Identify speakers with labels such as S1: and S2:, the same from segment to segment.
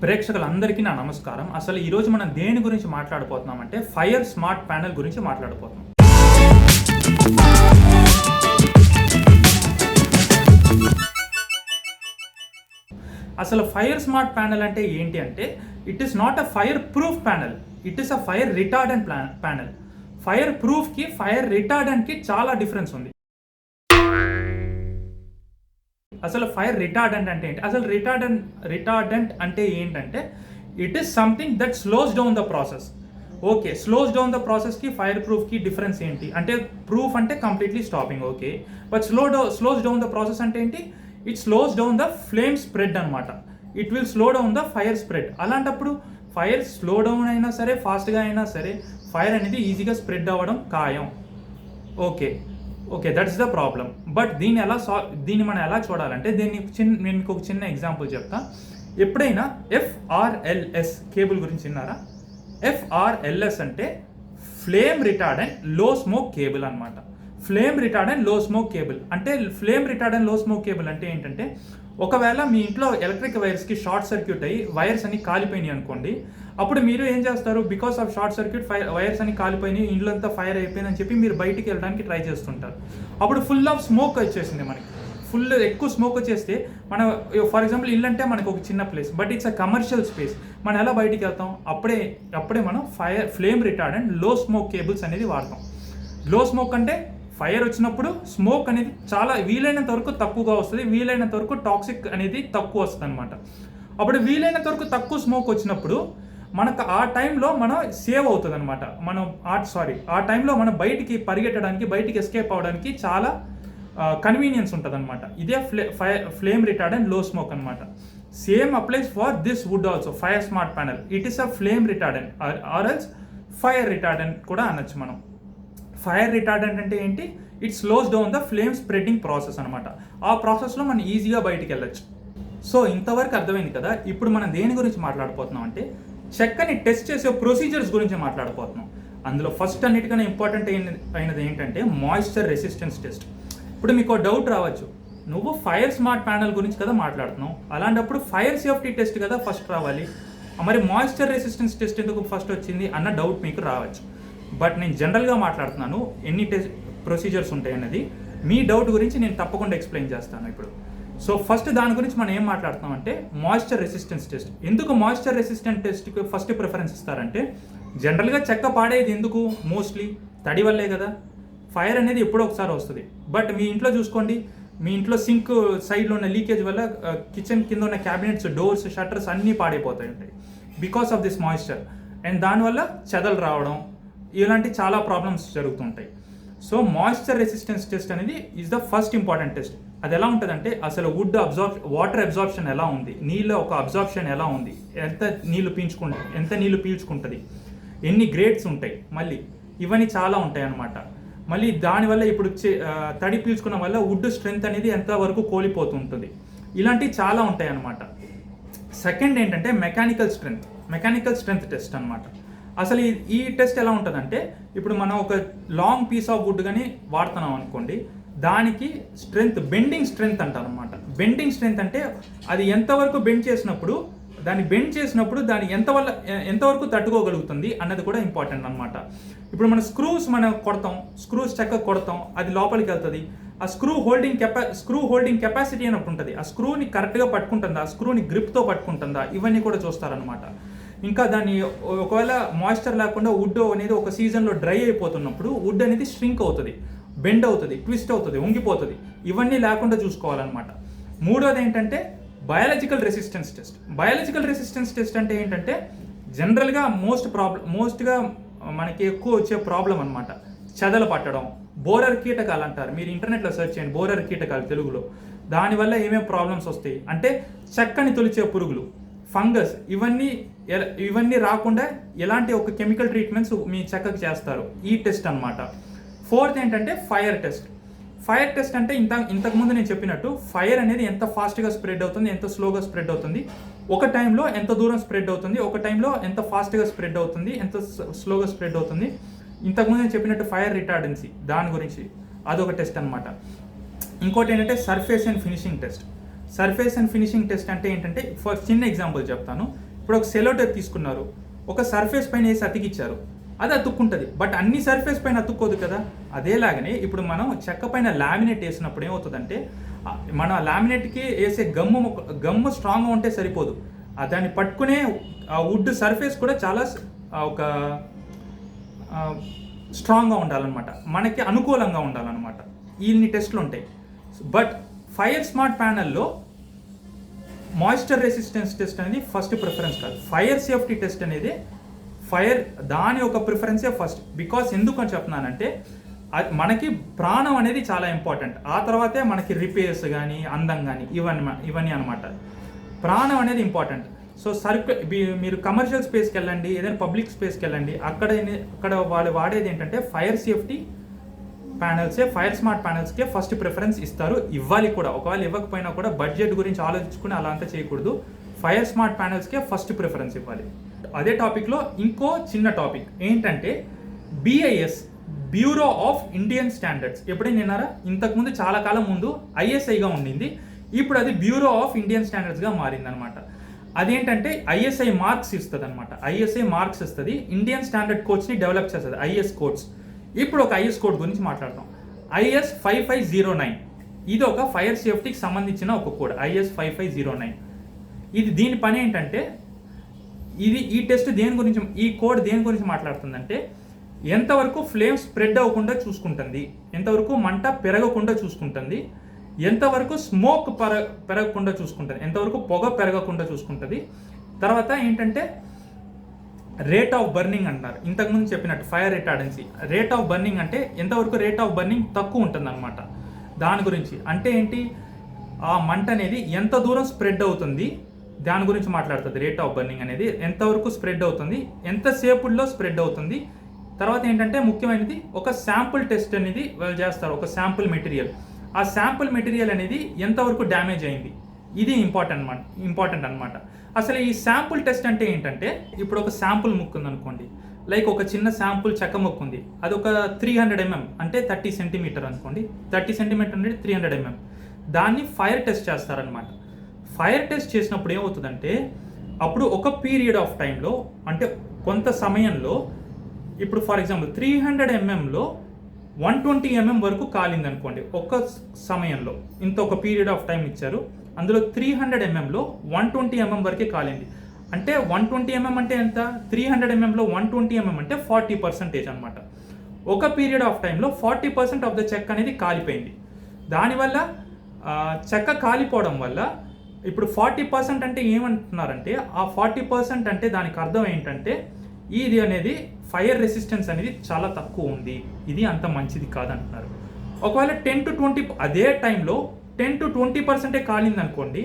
S1: ప్రేక్షకులందరికీ నా నమస్కారం. అసలు ఈరోజు మనం దేని గురించి మాట్లాడబోతున్నామంటే ఫైర్ స్మార్ట్ ప్యానెల్ గురించి మాట్లాడబోతున్నాం. అసలు ఫైర్ స్మార్ట్ ప్యానెల్ అంటే ఏంటి అంటే it is not a fire proof panel, it is a fire retardant panel. Fire ప్రూఫ్కి ఫైర్ రిటార్డెంట్కి చాలా డిఫరెన్స్ ఉంది. అసలు ఫైర్ రిటార్డెంట్ అంటే ఏంటి? అసలు రిటార్డెంట్ అంటే ఏంటంటే it is something that slows down the process. Okay, slows down the ప్రాసెస్కి ఫైర్ ప్రూఫ్కి డిఫరెన్స్ ఏంటి అంటే ప్రూఫ్ అంటే completely stopping, okay, but slows down the process అంటే ఏంటి? It slows down the flame spread అనమాట. It will slow down the fire spread. అలాంటప్పుడు fire slow down అయినా సరే ఫాస్ట్గా అయినా సరే ఫైర్ అనేది ఈజీగా స్ప్రెడ్ అవ్వడం ఖాయం. Okay, that's the problem. But దీన్ని మనం ఎలా చూడాలంటే నేను మీకు ఒక చిన్న ఎగ్జాంపుల్ చెప్తా. ఎప్పుడైనా FRLS కేబుల్ గురించి విన్నారా? FRLS అంటే ఫ్లేమ్ రిటార్డెంట్ లో స్మోక్ కేబుల్ అనమాట. ఫ్లేమ్ రిటార్డెంట్ లో స్మోక్ కేబుల్ అంటే ఫ్లేమ్ రిటార్డెంట్ లో స్మోక్ కేబుల్ అంటే ఏంటంటే ఒకవేళ మీ ఇంట్లో ఎలక్ట్రిక్ వైర్స్కి షార్ట్ సర్క్యూట్ అయ్యి వైర్స్ అన్ని కాలిపోయినాయి అనుకోండి, అప్పుడు మీరు ఏం చేస్తారు? Because of short circuit wires అని కాలిపోయినాయి, ఇంట్లో అంతా ఫైర్ అయిపోయిందని చెప్పి మీరు బయటికి వెళ్ళడానికి ట్రై చేస్తుంటారు. అప్పుడు ఫుల్ ఆఫ్ స్మోక్ వచ్చేసింది, మనకి ఫుల్ ఎక్కువ స్మోక్ వచ్చేస్తే మనం ఫర్ ఎగ్జాంపుల్ ఇల్లు అంటే మనకు ఒక చిన్న place, but it's a commercial space. మనం ఎలా బయటికి వెళ్తాం? అప్పుడే మనం ఫ్లేమ్ రిటార్డెంట్ లో స్మోక్ కేబుల్స్ అనేది వాడతాం. లో స్మోక్ అంటే ఫైర్ వచ్చినప్పుడు స్మోక్ అనేది చాలా వీలైనంత వరకు తక్కువగా వస్తుంది, వీలైనంత వరకు టాక్సిక్ అనేది తక్కువ వస్తుంది అనమాట. అప్పుడు వీలైనంత వరకు తక్కువ స్మోక్ వచ్చినప్పుడు మనకు ఆ టైంలో మనం సేవ్ అవుతుంది అనమాట. ఆ టైంలో మనం బయటికి పరిగెట్టడానికి, బయటికి ఎస్కేప్ అవ్వడానికి చాలా కన్వీనియన్స్ ఉంటుంది అనమాట. ఇదే ఫ్లేమ్ రిటార్డెంట్ లో స్మోక్ అనమాట. Same applies for this wood also fire smart panel. It is a flame retardant or else fire retardant కూడా అనొచ్చు మనం. ఫైర్ రిటార్డెంట్ అంటే ఏంటి? It slows down the flame spreading process అనమాట. ఆ ప్రాసెస్లో మనం ఈజీగా బయటికి వెళ్ళచ్చు. సో ఇంతవరకు అర్థమైంది కదా. ఇప్పుడు మనం దేని గురించి మాట్లాడబోతున్నాం అంటే చెక్కని టెస్ట్ చేసే ప్రొసీజర్స్ గురించి మాట్లాడబోతున్నాం. అందులో ఫస్ట్ అన్నిటికన్నా ఇంపార్టెంట్ అయినది ఏంటంటే మాయిశ్చర్ రెసిస్టెన్స్ టెస్ట్. ఇప్పుడు మీకు డౌట్ రావచ్చు, నువ్వు ఫైర్ స్మార్ట్ ప్యానెల్ గురించి కదా మాట్లాడుతున్నావు, అలాంటప్పుడు ఫైర్ సేఫ్టీ టెస్ట్ కదా ఫస్ట్ రావాలి, మరి మాయిశ్చర్ రెసిస్టెన్స్ టెస్ట్ ఎందుకు ఫస్ట్ వచ్చింది అన్న డౌట్ మీకు రావచ్చు. బట్ నేను జనరల్గా మాట్లాడుతున్నాను, ఎన్ని ప్రొసీజర్స్ ఉంటాయి అన్నది. మీ డౌట్ గురించి నేను తప్పకుండా ఎక్స్ప్లెయిన్ చేస్తాను ఇప్పుడు. సో ఫస్ట్ దాని గురించి మనం ఏం మాట్లాడుతున్నాం అంటే మాయిశ్చర్ రెసిస్టెన్స్ టెస్ట్. ఎందుకు మాయిశ్చర్ రెసిస్టెంట్ టెస్ట్కి ఫస్ట్ ప్రిఫరెన్స్ ఇస్తారంటే జనరల్గా చెక్క పాడేది ఎందుకు? మోస్ట్లీ తడి వల్లే కదా. ఫైర్ అనేది ఎప్పుడో ఒకసారి వస్తుంది. బట్ మీ ఇంట్లో చూసుకోండి, మీ ఇంట్లో సింక్ సైడ్లో ఉన్న లీకేజ్ వల్ల కిచెన్ కింద ఉన్న క్యాబినెట్స్, డోర్స్, షట్టర్స్ అన్నీ పాడైపోతాయి ఉంటాయి because of this moisture. And దానివల్ల చెదలు రావడం ఇలాంటి చాలా ప్రాబ్లమ్స్ జరుగుతుంటాయి. సో మాయిశ్చర్ రెసిస్టెన్స్ టెస్ట్ అనేది is the first important test. అది ఎలా ఉంటుందంటే అసలు వాటర్ అబ్జార్ప్షన్ ఎలా ఉంది, నీళ్ళ ఒక అబ్జార్ప్షన్ ఎలా ఉంది, ఎంత నీళ్ళు పీల్చుకుంటుంది, ఎన్ని గ్రేడ్స్ ఉంటాయి, మళ్ళీ ఇవన్నీ చాలా ఉంటాయి అన్నమాట. మళ్ళీ దానివల్ల ఇప్పుడు తడి పీల్చుకున్న వల్ల వుడ్ స్ట్రెంగ్త్ అనేది ఎంతవరకు కోల్పోతుంటుంది, ఇలాంటివి చాలా ఉంటాయి అన్నమాట. సెకండ్ ఏంటంటే మెకానికల్ స్ట్రెంగ్త్ టెస్ట్ అనమాట. అసలు ఈ టెస్ట్ ఎలా ఉంటుందంటే ఇప్పుడు మనం ఒక లాంగ్ పీస్ ఆఫ్ వుడ్ కానీ వాడుతున్నాం అనుకోండి, దానికి బెండింగ్ స్ట్రెంగ్త్ అంటారు అనమాట. బెండింగ్ స్ట్రెంగ్త్ అంటే అది ఎంతవరకు బెండ్ చేసినప్పుడు దాన్ని ఎంతవరకు తట్టుకోగలుగుతుంది అన్నది కూడా ఇంపార్టెంట్ అనమాట. ఇప్పుడు మన స్క్రూస్ చెక్క కొడతాం, అది లోపలికి వెళ్తుంది. ఆ స్క్రూ హోల్డింగ్ కెపాసిటీ అని ఒకటి ఉంటుంది. ఆ స్క్రూని కరెక్ట్గా పట్టుకుంటుందా, ఆ స్క్రూని గ్రిప్తో పట్టుకుంటుందా, ఇవన్నీ కూడా చూస్తారనమాట. ఇంకా దాన్ని ఒకవేళ మాయిశ్చర్ లేకుండా వుడ్ అనేది ఒక సీజన్లో డ్రై అయిపోతున్నప్పుడు వుడ్ అనేది స్ట్రింక్ అవుతుంది, బెండ్ అవుతుంది, ట్విస్ట్ అవుతుంది, వంగిపోతుంది. ఇవన్నీ లేకుండా చూసుకోవాలన్నమాట. మూడోది ఏంటంటే బయాలజికల్ రెసిస్టెన్స్ టెస్ట్ అంటే ఏంటంటే జనరల్గా మోస్ట్గా మనకి ఎక్కువ వచ్చే ప్రాబ్లం అనమాట చెదలు పట్టడం. బోరర్ కీటకాలు అంటారు, మీరు ఇంటర్నెట్లో సెర్చ్ చేయండి బోరర్ కీటకాలు తెలుగులో. దానివల్ల ఏమేమి ప్రాబ్లమ్స్ వస్తాయి అంటే చెక్కని తొలిచే పురుగులు, ఫంగస్, ఇవన్నీ రాకుండా ఎలాంటి ఒక కెమికల్ ట్రీట్మెంట్స్ మీ చెక్కకి చేస్తారు, ఈ టెస్ట్ అనమాట. ఫోర్త్ ఏంటంటే ఫైర్ టెస్ట్ అంటే ఇంతకుముందు నేను చెప్పినట్టు ఫైర్ అనేది ఎంత ఫాస్ట్గా స్ప్రెడ్ అవుతుంది, ఎంత స్లోగా స్ప్రెడ్ అవుతుంది, ఒక టైంలో ఎంత దూరం స్ప్రెడ్ అవుతుంది, ఒక టైంలో ఎంత ఫాస్ట్గా స్ప్రెడ్ అవుతుంది, ఎంత స్లోగా స్ప్రెడ్ అవుతుంది. ఇంతకుముందు నేను చెప్పినట్టు ఫైర్ రిటార్డెన్సీ దాని గురించి అదొక టెస్ట్ అనమాట. ఇంకోటి ఏంటంటే సర్ఫేస్ అండ్ ఫినిషింగ్ టెస్ట్ అంటే ఏంటంటే చిన్న ఎగ్జాంపుల్ చెప్తాను. ఇప్పుడు ఒక సెలోటేప్ తీసుకున్నారు, ఒక సర్ఫేస్ పైన వేసి అతికిచ్చారు, అది అతుక్కుంటుంది, బట్ అన్ని సర్ఫేస్ పైన అతుక్కోదు కదా. అదేలాగనే ఇప్పుడు మనం చెక్క పైన లామినేట్ వేసినప్పుడు ఏమవుతుందంటే మన లామినేట్కి వేసే గమ్ము స్ట్రాంగ్గా ఉంటే సరిపోదు, దాన్ని పట్టుకునే వుడ్ సర్ఫేస్ కూడా చాలా ఒక స్ట్రాంగ్గా ఉండాలన్నమాట, మనకి అనుకూలంగా ఉండాలన్నమాట. ఇన్ని టెస్ట్లు ఉంటాయి. బట్ ఫైర్ స్మార్ట్ ప్యానెల్లో మాయిశ్చర్ రెసిస్టెన్స్ టెస్ట్ అనేది ఫస్ట్ ప్రిఫరెన్స్ కాదు, ఫైర్ సేఫ్టీ టెస్ట్ అనేది దాని ఒక ప్రిఫరెన్సే ఫస్ట్. బికాస్ ఎందుకు అని చెప్తున్నానంటే మనకి ప్రాణం అనేది చాలా ఇంపార్టెంట్, ఆ తర్వాతే మనకి రిపేర్స్ కానీ అందం కానీ ఇవన్నీ అనమాట. ప్రాణం అనేది ఇంపార్టెంట్. సో మీరు కమర్షియల్ స్పేస్కి వెళ్ళండి, ఏదైనా పబ్లిక్ స్పేస్కి వెళ్ళండి, అక్కడ వాళ్ళు వాడేది ఏంటంటే ఫైర్ సేఫ్టీ ప్యానెల్సే, ఫైర్ స్మార్ట్ ప్యానెల్స్కే ఫస్ట్ ప్రిఫరెన్స్ ఇస్తారు, ఇవ్వాలి కూడా. ఒకవేళ ఇవ్వకపోయినా కూడా బడ్జెట్ గురించి ఆలోచించుకుని అలా అంతా చేయకూడదు, ఫైర్ స్మార్ట్ ప్యానెల్స్కే ఫస్ట్ ప్రిఫరెన్స్ ఇవ్వాలి. అదే టాపిక్లో ఇంకో చిన్న టాపిక్ ఏంటంటే BIS, bureau of Indian standards. ఎప్పుడైనా విన్నారా? ఇంతకుముందు చాలా కాలం ముందు ISIగా ఉండింది, ఇప్పుడు అది బ్యూరో ఆఫ్ ఇండియన్ స్టాండర్డ్స్గా మారిందనమాట. అదేంటంటే ISI మార్క్స్ ఇస్తుంది అనమాట. ISI మార్క్స్ ఇస్తుంది, ఇండియన్ స్టాండర్డ్ కోడ్స్ని డెవలప్ చేస్తుంది, IS కోడ్స్. ఇప్పుడు ఒక IS కోడ్ గురించి మాట్లాడతాం. IS 5509 ఇది ఒక ఫైర్ సేఫ్టీకి సంబంధించిన ఒక కోడ్, IS 5509. దీని పని ఏంటంటే ఈ టెస్ట్ ఈ కోడ్ దేని గురించి మాట్లాడుతుందంటే ఎంతవరకు ఫ్లేమ్ స్ప్రెడ్ అవ్వకుండా చూసుకుంటుంది, ఎంతవరకు మంట పెరగకుండా చూసుకుంటుంది, ఎంతవరకు స్మోక్ పెరగకుండా చూసుకుంటుంది, ఎంతవరకు పొగ పెరగకుండా చూసుకుంటుంది. తర్వాత ఏంటంటే రేట్ ఆఫ్ బర్నింగ్ అంటారు, ఇంతకుముందు చెప్పినట్టు fire retardancy. Rate of burning అంటే ఎంతవరకు రేట్ ఆఫ్ బర్నింగ్ తక్కువ ఉంటుంది అనమాట. దాని గురించి అంటే ఏంటి, ఆ మంట అనేది ఎంత దూరం స్ప్రెడ్ అవుతుంది దాని గురించి మాట్లాడుతుంది. రేట్ ఆఫ్ బర్నింగ్ అనేది ఎంతవరకు స్ప్రెడ్ అవుతుంది, ఎంతసేపుల్లో స్ప్రెడ్ అవుతుంది. తర్వాత ఏంటంటే ముఖ్యమైనది ఒక శాంపుల్ టెస్ట్ అనేది వాళ్ళు చేస్తారు, ఒక శాంపుల్ మెటీరియల్. ఆ శాంపుల్ మెటీరియల్ అనేది ఎంతవరకు డ్యామేజ్ అయింది, ఇది ఇంపార్టెంట్ అనమాట. అసలు ఈ శాంపుల్ టెస్ట్ అంటే ఏంటంటే ఇప్పుడు ఒక శాంపుల్ ముక్కు ఉంది అనుకోండి, లైక్ ఒక చిన్న శాంపుల్ చెక్క ముక్కు ఉంది, అది ఒక 300 mm అంటే 30 సెంటీమీటర్ అనుకోండి, 30 సెంటీమీటర్ అంటే 300 mm. దాన్ని ఫైర్ టెస్ట్ చేస్తారనమాట. ఫైర్ టెస్ట్ చేసినప్పుడు ఏమవుతుందంటే అప్పుడు ఒక పీరియడ్ ఆఫ్ టైంలో అంటే కొంత సమయంలో, ఇప్పుడు ఫర్ ఎగ్జాంపుల్ 300 mmలో 120 mm వరకు కాలింది అనుకోండి ఒక్క సమయంలో. ఇంత ఒక పీరియడ్ ఆఫ్ టైం ఇచ్చారు, అందులో 300 mmలో 120 mm వరకే కాలింది. అంటే 120 mm అంటే ఎంత, 300 mmలో 120 mm అంటే 40% అనమాట. ఒక పీరియడ్ ఆఫ్ టైంలో 40% ఆఫ్ ద చెక్క అనేది కాలిపోయింది. దానివల్ల చెక్క కాలిపోవడం వల్ల ఇప్పుడు 40% అంటే ఏమంటున్నారంటే ఆ 40% అంటే దానికి అర్థం ఏంటంటే ఇది అనేది ఫైర్ రెసిస్టెన్స్ అనేది చాలా తక్కువ ఉంది, ఇది అంత మంచిది కాదంటున్నారు. ఒకవేళ 10 to 20 అదే టైంలో 10 to 20% కాలింది అనుకోండి,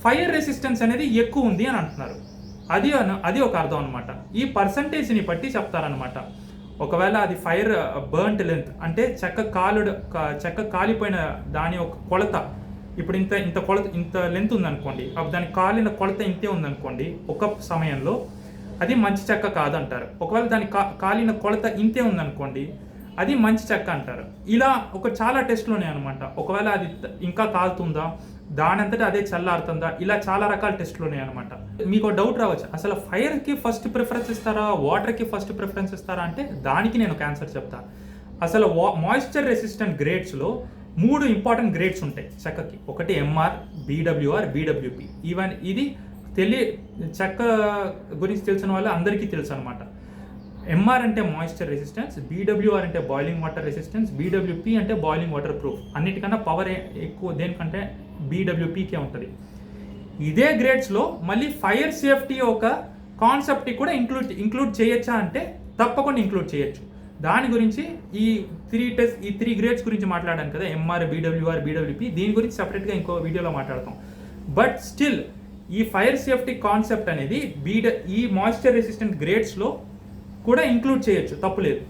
S1: ఫైర్ రెసిస్టెన్స్ అనేది ఎక్కువ ఉంది అని అంటున్నారు. అది ఒక అర్థం అనమాట. ఈ పర్సంటేజ్ని బట్టి చెప్తారనమాట. ఒకవేళ అది ఫైర్ బర్న్ట్ లెంత్ అంటే చెక్క కాలిపోయిన దాని ఒక కొలత, ఇప్పుడు ఇంత లెంత్ ఉందనుకోండి, దాని కాలిన కొలత ఇంతే ఉందనుకోండి ఒక సమయంలో, అది మంచి చెక్క కాదంటారు. ఒకవేళ దాని కాలిన కొలత ఇంతే ఉందనుకోండి, అది మంచి చెక్క అంటారు. ఇలా చాలా టెస్ట్లు ఉన్నాయి అనమాట. ఒకవేళ అది ఇంకా కాలుతుందా, దానంతటా అదే చల్లారుతుందా, ఇలా చాలా రకాల టెస్ట్లు ఉన్నాయి అనమాట. మీకు డౌట్ రావచ్చు, అసలు ఫైర్కి ఫస్ట్ ప్రిఫరెన్స్ ఇస్తారా, వాటర్కి ఫస్ట్ ప్రిఫరెన్స్ ఇస్తారా అంటే దానికి నేను ఒక ఆన్సర్ చెప్తాను. అసలు మాయిశ్చర్ రెసిస్టెంట్ గ్రేడ్స్లో 3 ఇంపార్టెంట్ గ్రేడ్స్ ఉంటాయి చెక్కకి. ఒకటి MR, BWR, BWP. ఇది చెక్క గురించి తెలిసిన వాళ్ళు అందరికీ తెలుసు అనమాట. MR అంటే మాయిశ్చర్ రెసిస్టెన్స్, BWR అంటే బాయిలింగ్ వాటర్ రెసిస్టెన్స్, BWP అంటే బాయిలింగ్ వాటర్ ప్రూఫ్. అన్నిటికన్నా పవర్ ఎక్కువ దేనికంటే BWPకే ఉంటుంది. ఇదే గ్రేడ్స్లో మళ్ళీ ఫైర్ సేఫ్టీ ఒక కాన్సెప్ట్ని కూడా ఇంక్లూడ్ చేయొచ్చా అంటే తప్పకుండా ఇంక్లూడ్ చేయొచ్చు. దాని గురించి ఈ 3 గ్రేడ్స్ గురించి మాట్లాడాను కదా, MR, BWR, BWP. దీని గురించి సపరేట్గా ఇంకో వీడియోలో మాట్లాడతాం. బట్ స్టిల్ ఈ ఫైర్ సేఫ్టీ కాన్సెప్ట్ అనేది ఈ మాయిశ్చర్ రెసిస్టెంట్ గ్రేడ్స్లో కూడా ఇంక్లూడ్ చేయొచ్చు, తప్పులేదు.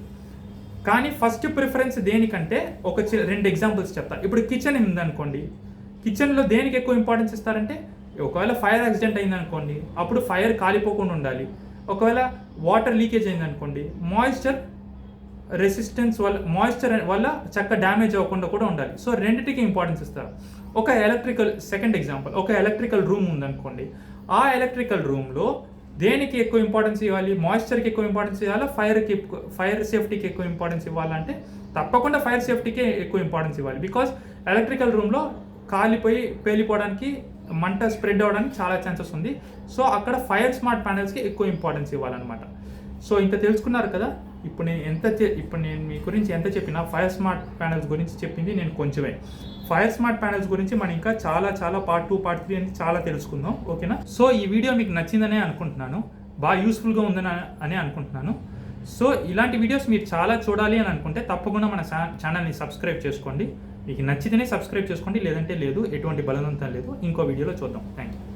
S1: కానీ ఫస్ట్ ప్రిఫరెన్స్ దేనికంటే 2 ఎగ్జాంపుల్స్ చెప్తా. ఇప్పుడు కిచెన్ ఉందనుకోండి, కిచెన్లో దేనికి ఎక్కువ ఇంపార్టెన్స్ ఇస్తారంటే ఒకవేళ ఫైర్ యాక్సిడెంట్ అయిందనుకోండి అప్పుడు ఫైర్ కాలిపోకుండా ఉండాలి. ఒకవేళ వాటర్ లీకేజ్ అయిందనుకోండి మాయిశ్చర్ వల్ల చెక్క డ్యామేజ్ అవ్వకుండా కూడా ఉండాలి. సో రెండింటికి ఇంపార్టెన్స్ ఇస్తారు. సెకండ్ ఎగ్జాంపుల్, ఒక ఎలక్ట్రికల్ రూమ్ ఉందనుకోండి, ఆ ఎలక్ట్రికల్ రూమ్లో దేనికి ఎక్కువ ఇంపార్టెన్స్ ఇవ్వాలి? మాయిశ్చర్కి ఎక్కువ ఇంపార్టెన్స్ ఇవ్వాలా, ఫైర్ సేఫ్టీకి ఎక్కువ ఇంపార్టెన్స్ ఇవ్వాలంటే తప్పకుండా ఫైర్ సేఫ్టీకే ఎక్కువ ఇంపార్టెన్స్ ఇవ్వాలి. బికాస్ ఎలక్ట్రికల్ రూమ్లో కాలిపోయి పేలిపోవడానికి, మంట స్ప్రెడ్ అవ్వడానికి చాలా ఛాన్సెస్ ఉంది. సో అక్కడ ఫైర్ స్మార్ట్ ప్యానెల్స్కి ఎక్కువ ఇంపార్టెన్స్ ఇవ్వాలన్నమాట. సో ఇంత తెలుసుకున్నారు కదా. ఇప్పుడు నేను మీ గురించి ఎంత చెప్పినా ఫైర్ స్మార్ట్ ప్యానెల్స్ గురించి చెప్పింది నేను కొంచెమే. ఫైర్ స్మార్ట్ ప్యానెల్స్ గురించి మనం ఇంకా చాలా పార్ట్ 2, పార్ట్ 3 అని చాలా తెలుసుకుందాం. ఓకేనా? సో ఈ వీడియో మీకు నచ్చిందనే అనుకుంటున్నాను, బాగా యూస్ఫుల్గా ఉందని అనుకుంటున్నాను. సో ఇలాంటి వీడియోస్ మీరు చాలా చూడాలి అని అనుకుంటే తప్పకుండా మన ఛానల్ని సబ్స్క్రైబ్ చేసుకోండి. మీకు నచ్చితేనే సబ్స్క్రైబ్ చేసుకోండి, లేదంటే లేదు. ఎటువంటి బలవంతం లేదు. ఇంకో వీడియోలో చూద్దాం. Thank you.